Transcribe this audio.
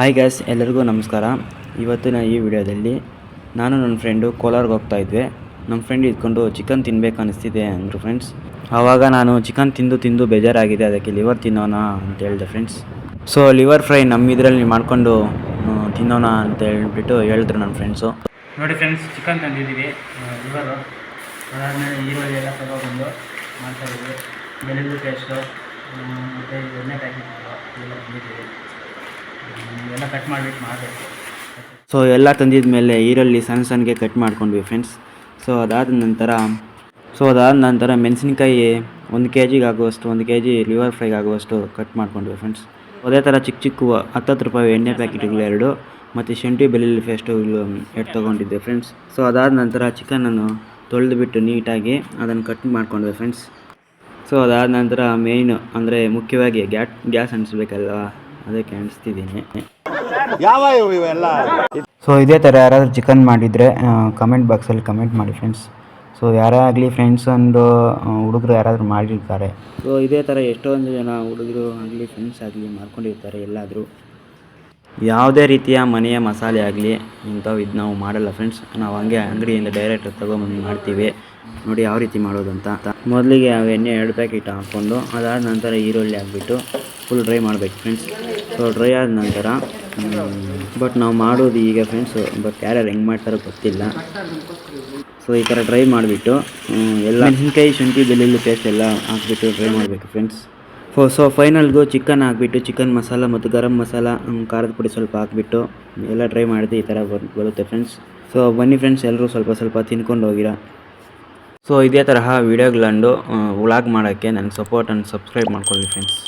Hi gas, ಎಲ್ಲರಿಗೂ ನಮಸ್ಕಾರ. ಇವತ್ತಿನ ಈ ವಿಡಿಯೋದಲ್ಲಿ ನಾನು ನನ್ನ ಫ್ರೆಂಡು ಕೋಲಾರ್ಗೆ ಹೋಗ್ತಾ ಇದ್ವಿ. ನಮ್ಮ ಫ್ರೆಂಡ್ ಇದ್ಕೊಂಡು ಚಿಕನ್ ತಿನ್ಬೇಕು ಅನಿಸ್ತಿದೆ ಅಂದರು ಫ್ರೆಂಡ್ಸ್. ಆವಾಗ ನಾನು ಚಿಕನ್ ತಿಂದು ಬೇಜಾರಾಗಿದೆ, ಅದಕ್ಕೆ ಲಿವರ್ ತಿನ್ನೋಣ ಅಂತ ಹೇಳಿದೆ ಫ್ರೆಂಡ್ಸ್. ಸೊ ಲಿವರ್ ಫ್ರೈ ನಮ್ಮ ಇದರಲ್ಲಿ ಮಾಡ್ಕೊಂಡು ತಿನ್ನೋಣ ಅಂತ ಹೇಳಿದ್ರು ನನ್ನ ಫ್ರೆಂಡ್ಸು. ನೋಡಿ ಫ್ರೆಂಡ್ಸ್, ಚಿಕನ್ ತಂದಿದ್ದೀವಿ, ಲಿವರು. ಅದಾದಮೇಲೆ ಈರುಳ್ಳಿ ಎಲ್ಲ ತಗೊಬಂದು ಮಾಡ್ತಾಯಿದ್ದೀವಿ. ಬೆಳ್ಳುಳ್ಳಿ ಪೇಸ್ಟು ಮತ್ತು ಎಣ್ಣೆ ಪ್ಯಾಕೆಟ್ ಎಲ್ಲ ತಂದಿದ್ದೀವಿ. ಎಲ್ಲ ಕಟ್ ಮಾಡಿಬಿಟ್ಟು ಮಾಡಬೇಕು. ಸೊ ಎಲ್ಲ ತಂದಿದ ಮೇಲೆ ಈರುಳ್ಳಿ ಸಣ್ಣಗೆ ಕಟ್ ಮಾಡ್ಕೊಂಡ್ವಿ ಫ್ರೆಂಡ್ಸ್. ಸೊ ಅದಾದ ನಂತರ ಮೆಣಸಿನ್ಕಾಯಿ 1 kg ಆಗುವಷ್ಟು, 1 kg ಲಿವರ್ ಫ್ರೈಗೆ ಆಗುವಷ್ಟು ಕಟ್ ಮಾಡ್ಕೊಂಡ್ವಿ ಫ್ರೆಂಡ್ಸ್. ಅದೇ ಥರ ಚಿಕ್ಕ 10 ರೂಪಾಯಿ ಎಣ್ಣೆ ಪ್ಯಾಕೆಟ್ಗಳು 2 ಮತ್ತು ಶುಂಠಿ ಬೆಳ್ಳುಳ್ಳಿ ಪೇಸ್ಟು 2 ತೊಗೊಂಡಿದ್ದೆ ಫ್ರೆಂಡ್ಸ್. ಸೊ ಅದಾದ ನಂತರ ಚಿಕನನ್ನು ತೊಳೆದುಬಿಟ್ಟು ನೀಟಾಗಿ ಅದನ್ನು ಕಟ್ ಮಾಡ್ಕೊಂಡ್ವಿ ಫ್ರೆಂಡ್ಸ್. ಸೊ ಅದಾದ ನಂತರ ಮೇಯ್ನು ಅಂದರೆ ಮುಖ್ಯವಾಗಿ ಗ್ಯಾಸ್ ಅಂಟಿಸ್ಬೇಕಲ್ವ, ಅದಕ್ಕೆ ಅಂಟಿಸ್ತಿದ್ದೀನಿ. ಸೊ ಇದೇ ಥರ ಯಾರಾದರೂ ಚಿಕನ್ ಮಾಡಿದರೆ ಕಮೆಂಟ್ ಬಾಕ್ಸಲ್ಲಿ ಕಮೆಂಟ್ ಮಾಡಿ ಫ್ರೆಂಡ್ಸ್. ಸೊ ಯಾರೇ ಆಗಲಿ, ಫ್ರೆಂಡ್ಸ್ ಅಂದು ಹುಡುಗರು ಯಾರಾದರೂ ಮಾಡಿರ್ತಾರೆ. ಸೊ ಇದೇ ಥರ ಎಷ್ಟೊಂದು ಜನ ಹುಡುಗರು ಆಗಲಿ, ಫ್ರೆಂಡ್ಸ್ ಆಗಲಿ ಮಾಡ್ಕೊಂಡಿರ್ತಾರೆ. ಎಲ್ಲಾದರೂ ಯಾವುದೇ ರೀತಿಯ ಮನೆಯ ಮಸಾಲೆ ಆಗಲಿ ಇಂಥವು ಇದು ನಾವು ಮಾಡಲ್ಲ ಫ್ರೆಂಡ್ಸ್. ನಾವು ಹಂಗೆ ಅಂಗಡಿಯಿಂದ ಡೈರೆಕ್ಟ್ ತೊಗೊಂಬಂದು ಮಾಡ್ತೀವಿ. ನೋಡಿ ಯಾವ ರೀತಿ ಮಾಡೋದಂತ. ಮೊದಲಿಗೆ ಎಣ್ಣೆ 2 ಪ್ಯಾಕೆಟ್ ಹಾಕ್ಕೊಂಡು ಅದಾದ ನಂತರ ಈರುಳ್ಳಿ ಹಾಕ್ಬಿಟ್ಟು ಫುಲ್ ಡ್ರೈ ಮಾಡಬೇಕು ಫ್ರೆಂಡ್ಸ್. ಸೊ ಡ್ರೈ ಆದ ನಂತರ ಬಟ್ ನಾವು ಮಾಡೋದು ಈಗ ಫ್ರೆಂಡ್ಸು, ಬಟ್ ಯಾರ್ಯಾರು ಹೆಂಗೆ ಮಾಡ್ತಾರೋ ಗೊತ್ತಿಲ್ಲ. ಸೊ ಈ ಥರ ಡ್ರೈ ಮಾಡಿಬಿಟ್ಟು ಎಲ್ಲ ಮೆಣಸಿನ್ಕಾಯಿ, ಶುಂಠಿ ಬೆಳ್ಳುಳ್ಳಿ ಪೇಸ್ಟ್ ಎಲ್ಲ ಹಾಕ್ಬಿಟ್ಟು ಡ್ರೈ ಮಾಡಬೇಕು ಫ್ರೆಂಡ್ಸ್. ಸೊ ಫೈನಲ್ಗೂ ಚಿಕನ್ ಹಾಕ್ಬಿಟ್ಟು ಚಿಕನ್ ಮಸಾಲ ಮತ್ತು ಗರಂ ಮಸಾಲ, ಖಾರದ ಪುಡಿ ಸ್ವಲ್ಪ ಹಾಕ್ಬಿಟ್ಟು ಎಲ್ಲ ಡ್ರೈ ಮಾಡಿದ್ರೆ ಈ ಥರ ಬರುತ್ತೆ ಫ್ರೆಂಡ್ಸ್. ಸೊ ಬನ್ನಿ ಫ್ರೆಂಡ್ಸ್, ಎಲ್ಲರೂ ಸ್ವಲ್ಪ ತಿನ್ಕೊಂಡು ಹೋಗಿರ. ಸೊ ಇದೇ ತರಹ ವೀಡಿಯೋಗಳನ್ನು ವ್ಲಾಗ್ ಮಾಡೋಕ್ಕೆ ನನಗೆ ಸಪೋರ್ಟ್ ಆ್ಯಂಡ್ ಸಬ್ಸ್ಕ್ರೈಬ್ ಮಾಡ್ಕೊಳ್ಳಿ ಫ್ರೆಂಡ್ಸ್.